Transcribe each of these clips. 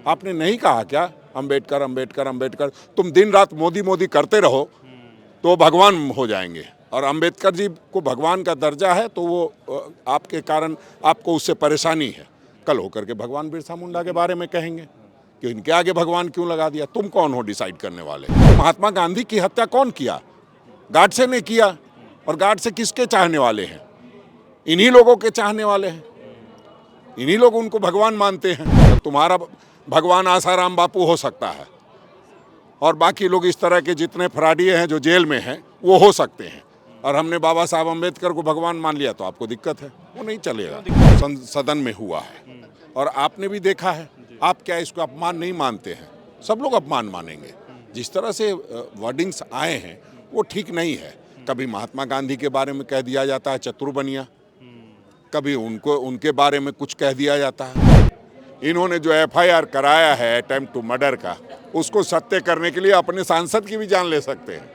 आपने नहीं कहा क्या अंबेडकर अंबेडकर अंबेडकर? तुम दिन रात मोदी मोदी करते रहो तो भगवान हो जाएंगे, और अंबेडकर जी को भगवान का दर्जा है तो वो आपके कारण आपको उससे परेशानी है। कल होकर के भगवान बिरसा मुंडा के बारे में कहेंगे कि इनके आगे भगवान क्यों लगा दिया? तुम कौन हो डिसाइड करने वाले? महात्मा गांधी की हत्या कौन किया? गाडसे ने किया, और गाडसे किसके चाहने वाले हैं? इन्हीं लोगों के चाहने वाले हैं, इन्हीं लोग उनको भगवान मानते हैं। तुम्हारा भगवान आसाराम बापू हो सकता है, और बाकी लोग इस तरह के जितने फराडिये हैं जो जेल में हैं वो हो सकते हैं, और हमने बाबा साहब अम्बेडकर को भगवान मान लिया तो आपको दिक्कत है। वो नहीं चलेगा। सदन में हुआ है और आपने भी देखा है। आप क्या इसको अपमान नहीं मानते हैं? सब लोग अपमान मानेंगे। जिस तरह से वर्डिंग्स आए हैं वो ठीक नहीं है। कभी महात्मा गांधी के बारे में कह दिया जाता है चतुर्बनिया, कभी उनके बारे में कुछ कह दिया जाता है। इन्होंने जो FIR कराया है अटेम्प्ट टू मर्डर का, उसको सत्य करने के लिए अपने सांसद की भी जान ले सकते हैं,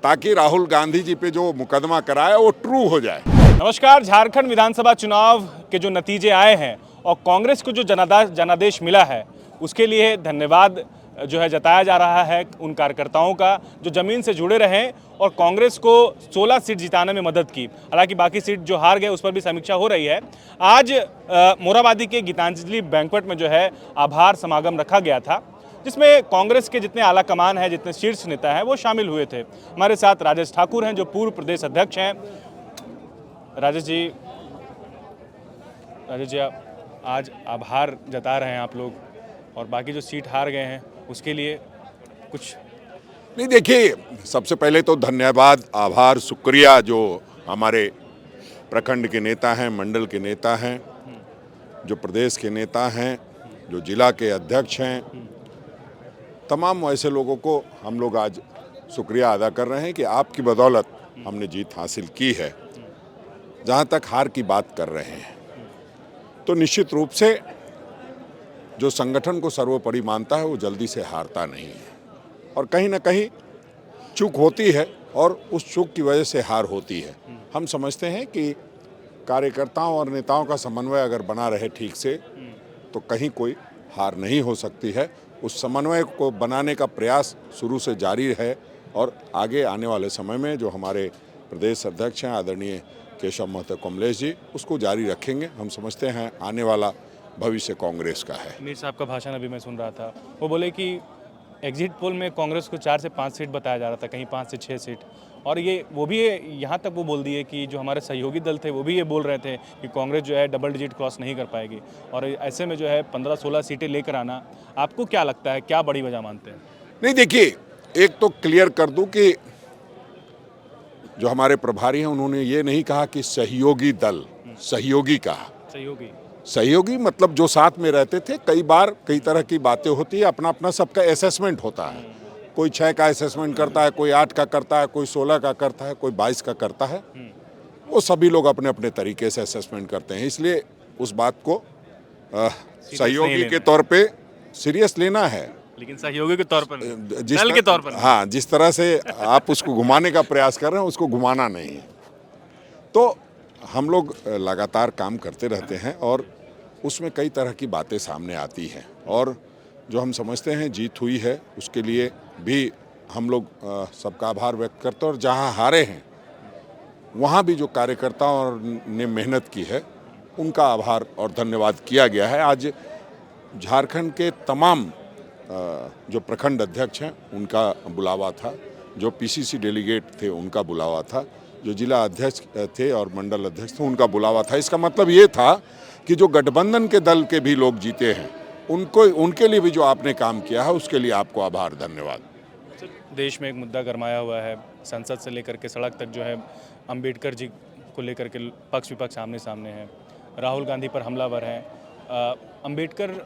ताकि राहुल गांधी जी पे जो मुकदमा कराया वो ट्रू हो जाए। नमस्कार। झारखंड विधानसभा चुनाव के जो नतीजे आए हैं और कांग्रेस को जो जनादेश मिला है उसके लिए धन्यवाद जो है जताया जा रहा है उन कार्यकर्ताओं का जो ज़मीन से जुड़े रहे और कांग्रेस को 16 सीट जिताने में मदद की। हालांकि बाकी सीट जो हार गए उस पर भी समीक्षा हो रही है। आज मोराबादी के गीतांजलि बैंक्वेट में जो है आभार समागम रखा गया था, जिसमें कांग्रेस के जितने आला कमान हैं, जितने शीर्ष नेता हैं वो शामिल हुए थे। हमारे साथ राजेश ठाकुर हैं जो पूर्व प्रदेश अध्यक्ष हैं। राजेश जी आज आभार जता रहे हैं आप लोग, और बाकी जो सीट हार गए हैं उसके लिए कुछ नहीं? देखिए, सबसे पहले तो धन्यवाद, आभार, शुक्रिया जो हमारे प्रखंड के नेता हैं, मंडल के नेता हैं, जो प्रदेश के नेता हैं, जो जिला के अध्यक्ष हैं, तमाम ऐसे लोगों को हम लोग आज शुक्रिया अदा कर रहे हैं कि आपकी बदौलत हमने जीत हासिल की है। जहाँ तक हार की बात कर रहे हैं तो निश्चित रूप से जो संगठन को सर्वोपरि मानता है वो जल्दी से हारता नहीं है, और कहीं ना कहीं चूक होती है और उस चूक की वजह से हार होती है। हम समझते हैं कि कार्यकर्ताओं और नेताओं का समन्वय अगर बना रहे ठीक से तो कहीं कोई हार नहीं हो सकती है। उस समन्वय को बनाने का प्रयास शुरू से जारी है, और आगे आने वाले समय में जो हमारे प्रदेश अध्यक्ष हैं आदरणीय केशव महतो कमलेश जी, उसको जारी रखेंगे। हम समझते हैं आने वाला भविष्य कांग्रेस का है। मीर साहब का भाषण अभी मैं सुन रहा था, वो बोले कि एग्जिट पोल में कांग्रेस को 4 से 5 सीट बताया जा रहा था, कहीं 5 से 6 सीट, और वो भी यहाँ तक वो बोल दिए कि जो हमारे सहयोगी दल थे वो भी ये बोल रहे थे कि कांग्रेस जो है डबल डिजिट क्रॉस नहीं कर पाएगी, और ऐसे में जो है 15-16 सीटें लेकर आना, आपको क्या लगता है, क्या बड़ी वजह मानते हैं? नहीं, देखिए, एक तो क्लियर कर दूं कि जो हमारे प्रभारी हैं उन्होंने ये नहीं कहा कि सहयोगी दल, सहयोगी कहा। सहयोगी मतलब जो साथ में रहते थे। कई बार कई तरह की बातें होती है, अपना अपना सबका असेसमेंट होता है। कोई 6 का असेसमेंट करता है, कोई 8 का करता है, कोई 16 का करता है, कोई 22 का करता है। वो सभी लोग अपने अपने तरीके से असेसमेंट करते हैं, इसलिए उस बात को सहयोगी के तौर पे सीरियस लेना है। लेकिन सहयोगी के तौर पर, दल के तौर पर, हाँ, जिस तरह से आप उसको घुमाने का प्रयास कर रहे हैं उसको घुमाना नहीं है। तो हम लोग लगातार काम करते रहते हैं और उसमें कई तरह की बातें सामने आती हैं, और जो हम समझते हैं जीत हुई है उसके लिए भी हम लोग सबका आभार व्यक्त करते हैं। और जहाँ हारे हैं वहाँ भी जो कार्यकर्ताओं ने मेहनत की है उनका आभार और धन्यवाद किया गया है। आज झारखंड के तमाम जो प्रखंड अध्यक्ष हैं उनका बुलावा था, जो PCC डेलीगेट थे उनका बुलावा था, जो जिला अध्यक्ष थे और मंडल अध्यक्ष थे उनका बुलावा था। इसका मतलब ये था कि जो गठबंधन के दल के भी लोग जीते हैं उनके लिए भी जो आपने काम किया है उसके लिए आपको आभार, धन्यवाद। देश में एक मुद्दा गरमाया हुआ है, संसद से लेकर के सड़क तक जो है अंबेडकर जी को लेकर के पक्ष विपक्ष आमने सामने है, राहुल गांधी पर हमलावर हैं। अंबेडकर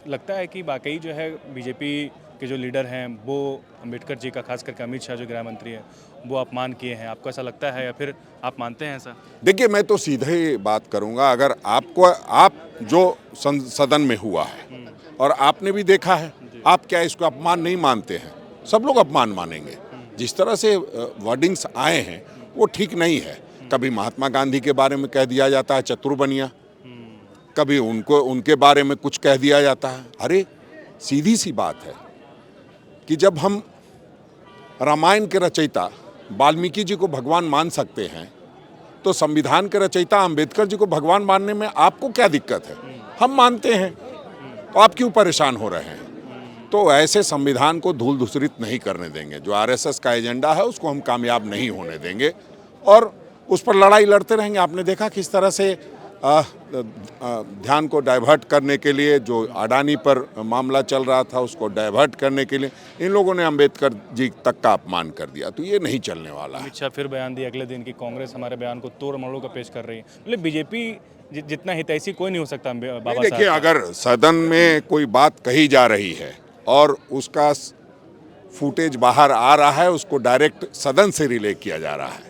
लगता है कि वाकई जो है बीजेपी के जो लीडर हैं वो अंबेडकर जी का, खास करके अमित शाह जो गृह मंत्री हैं, वो अपमान किए हैं। आपको ऐसा लगता है या फिर आप मानते हैं ऐसा? देखिए, मैं तो सीधे ही बात करूंगा। अगर आप जो सदन में हुआ है और आपने भी देखा है, आप क्या इसको अपमान नहीं मानते हैं? सब लोग अपमान मानेंगे। जिस तरह से वर्डिंग्स आए हैं वो ठीक नहीं है। कभी महात्मा गांधी के बारे में कह दिया जाता है चतुर्बनिया, कभी उनको उनके बारे में कुछ कह दिया जाता है। अरे सीधी सी बात है कि जब हम रामायण के रचयिता वाल्मीकि जी को भगवान मान सकते हैं तो संविधान के रचयिता अंबेडकर जी को भगवान मानने में आपको क्या दिक्कत है? हम मानते हैं, तो आप क्यों परेशान हो रहे हैं? तो ऐसे संविधान को धूल धूसरित नहीं करने देंगे। जो आरएसएस का एजेंडा है उसको हम कामयाब नहीं होने देंगे और उस पर लड़ाई लड़ते रहेंगे। आपने देखा किस तरह से ध्यान को डाइवर्ट करने के लिए जो अडानी पर मामला चल रहा था उसको डाइवर्ट करने के लिए इन लोगों ने अंबेडकर जी तक का अपमान कर दिया। तो ये नहीं चलने वाला है। अमित शाह फिर बयान दिया अगले दिन कि कांग्रेस हमारे बयान को तोड़ मरोड़ कर पेश कर रही है। मतलब बीजेपी जितना हितैषी कोई नहीं हो सकता बाबा साहब। देखिए, अगर सदन में कोई बात कही जा रही है और उसका फुटेज बाहर आ रहा है, उसको डायरेक्ट सदन से रिले किया जा रहा है।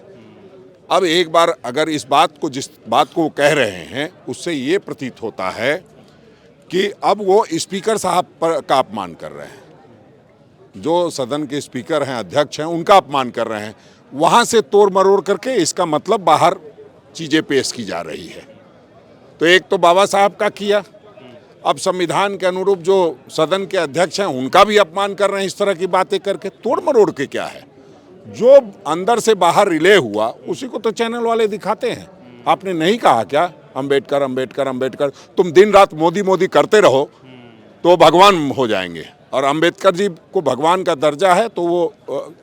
अब एक बार अगर इस बात को, जिस बात को वो कह रहे हैं, उससे ये प्रतीत होता है कि अब वो स्पीकर साहब पर का अपमान कर रहे हैं। जो सदन के स्पीकर हैं, अध्यक्ष हैं, उनका अपमान कर रहे हैं। वहाँ से तोड़ मरोड़ करके इसका मतलब बाहर चीज़ें पेश की जा रही है। तो एक तो बाबा साहब का किया, अब संविधान के अनुरूप जो सदन के अध्यक्ष हैं उनका भी अपमान कर रहे हैं इस तरह की बातें करके। तोड़ मरोड़ के क्या है? जो अंदर से बाहर रिले हुआ उसी को तो चैनल वाले दिखाते हैं। आपने नहीं कहा क्या अंबेडकर अंबेडकर अंबेडकर? तुम दिन रात मोदी मोदी करते रहो तो भगवान हो जाएंगे, और अंबेडकर जी को भगवान का दर्जा है तो वो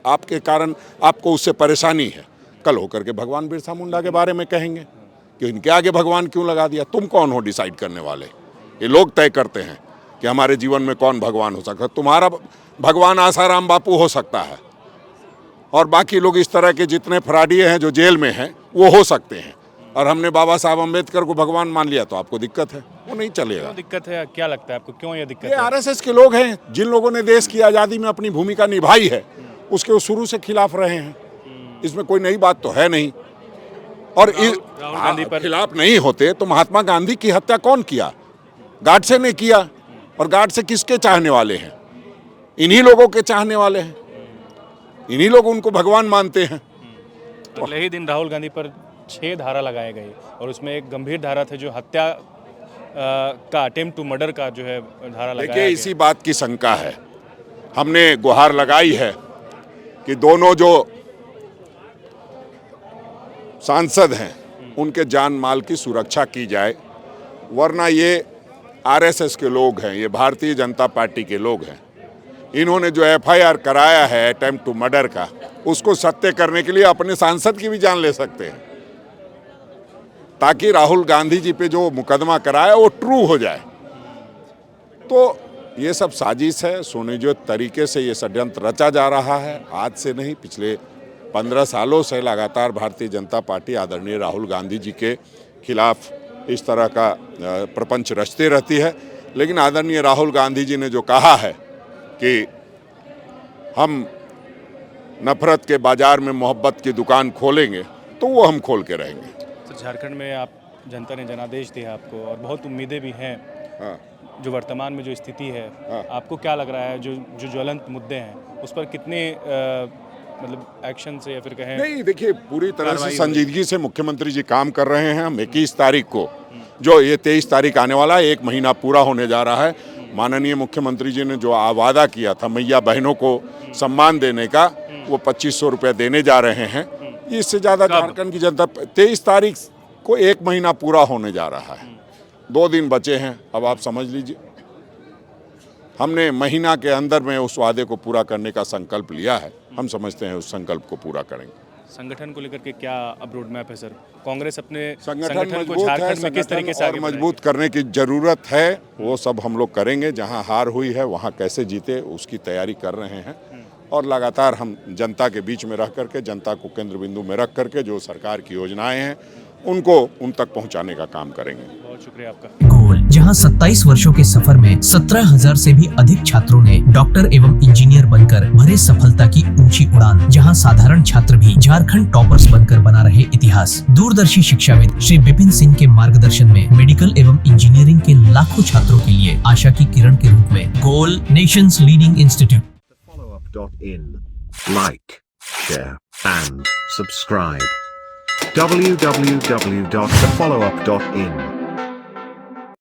आपके कारण आपको उससे परेशानी है। कल होकर के भगवान बिरसा मुंडा के बारे में कहेंगे कि इनके आगे भगवान क्यों लगा दिया? तुम कौन हो डिसाइड करने वाले? ये लोग तय करते हैं कि हमारे जीवन में कौन भगवान हो सकता है। तुम्हारा भगवान आसाराम बापू हो सकता है और बाकी लोग इस तरह के जितने फराडिये हैं जो जेल में हैं वो हो सकते हैं, और हमने बाबा साहब अम्बेडकर को भगवान मान लिया तो आपको दिक्कत है। वो नहीं चलेगा। क्यों दिक्कत है? क्या लगता है आपको, क्यों ये दिक्कत ये है? आरएसएस के लोग हैं जिन लोगों ने देश की आज़ादी में अपनी भूमिका निभाई है, उसके वो शुरू से खिलाफ रहे हैं। इसमें कोई नई बात तो है नहीं। और राहुल गांधी पर खिलाफ नहीं होते तो महात्मा गांधी की हत्या कौन किया? गाडसे ने किया। और गाडसे किसके चाहने वाले हैं? इन्हीं लोगों के चाहने वाले हैं। इन्हीं लोग उनको भगवान मानते हैं। अगले ही दिन राहुल गांधी पर 6 धारा लगाए गई और उसमें एक गंभीर धारा थे जो हत्या का अटेम्प्ट टू मर्डर का जो है धारा लगाया देखिए, गया। इसी बात की शंका है। हमने गुहार लगाई है कि दोनों जो सांसद हैं उनके जान माल की सुरक्षा की जाए, वरना ये आरएसएस के लोग हैं, ये भारतीय जनता पार्टी के लोग हैं। इन्होंने जो एफआईआर कराया है अटेम्प्ट टू मर्डर का, उसको सत्य करने के लिए अपने सांसद की भी जान ले सकते हैं, ताकि राहुल गांधी जी पे जो मुकदमा कराया वो ट्रू हो जाए। तो ये सब साजिश है। सुनियोजित तरीके से ये षड्यंत्र रचा जा रहा है। आज से नहीं, पिछले 15 सालों से लगातार भारतीय जनता पार्टी आदरणीय राहुल गांधी जी के खिलाफ इस तरह का प्रपंच रचती रहती है। लेकिन आदरणीय राहुल गांधी जी ने जो कहा है कि हम नफरत के बाजार में मोहब्बत की दुकान खोलेंगे, तो वो हम खोल के रहेंगे। तो झारखंड में आप जनता ने जनादेश दिया आपको और बहुत उम्मीदें भी हैं। हाँ। जो वर्तमान में जो स्थिति है, हाँ। आपको क्या लग रहा है जो जो ज्वलंत मुद्दे हैं उस पर कितने मतलब एक्शन से या फिर कहें? नहीं, देखिए, पूरी तरह से कार्रवाई संजीदगी से मुख्यमंत्री जी काम कर रहे हैं। हम 21 तारीख को, जो ये 23 तारीख आने वाला है, 1 महीना पूरा होने जा रहा है, माननीय मुख्यमंत्री जी ने जो वादा किया था मैया बहनों को सम्मान देने का, वो 2500 रुपये देने जा रहे हैं। इससे ज़्यादा झारखंड की जनता 23 तारीख को 1 महीना पूरा होने जा रहा है। 2 दिन बचे हैं। अब आप समझ लीजिए, हमने महीना के अंदर में उस वादे को पूरा करने का संकल्प लिया है। हम समझते हैं उस संकल्प को पूरा करेंगे। संगठन को लेकर के क्या अब रोड मैप है सर? कांग्रेस अपने संगठन को मजबूत है। झारखंड में किस तरीके से और आगे मजबूत करने की जरूरत है, वो सब हम लोग करेंगे। जहां हार हुई है वहां कैसे जीते उसकी तैयारी कर रहे हैं, और लगातार हम जनता के बीच में रह करके, जनता को केंद्र बिंदु में रख करके जो सरकार की योजनाएं हैं उनको उन तक पहुंचाने का काम करेंगे। बहुत शुक्रिया आपका। गोल, जहां 27 वर्षों के सफर में 17,000 से भी अधिक छात्रों ने डॉक्टर एवं इंजीनियर बनकर भरे सफलता की ऊंची उड़ान, जहां साधारण छात्र भी झारखंड टॉपर्स बनकर बना रहे इतिहास। दूरदर्शी शिक्षाविद श्री विपिन सिंह के मार्गदर्शन में मेडिकल एवं इंजीनियरिंग के लाखों छात्रों के लिए आशा की किरण के रूप में गोल, nations leading institute. followup.in. Like, share, and subscribe. www.thefollowup.in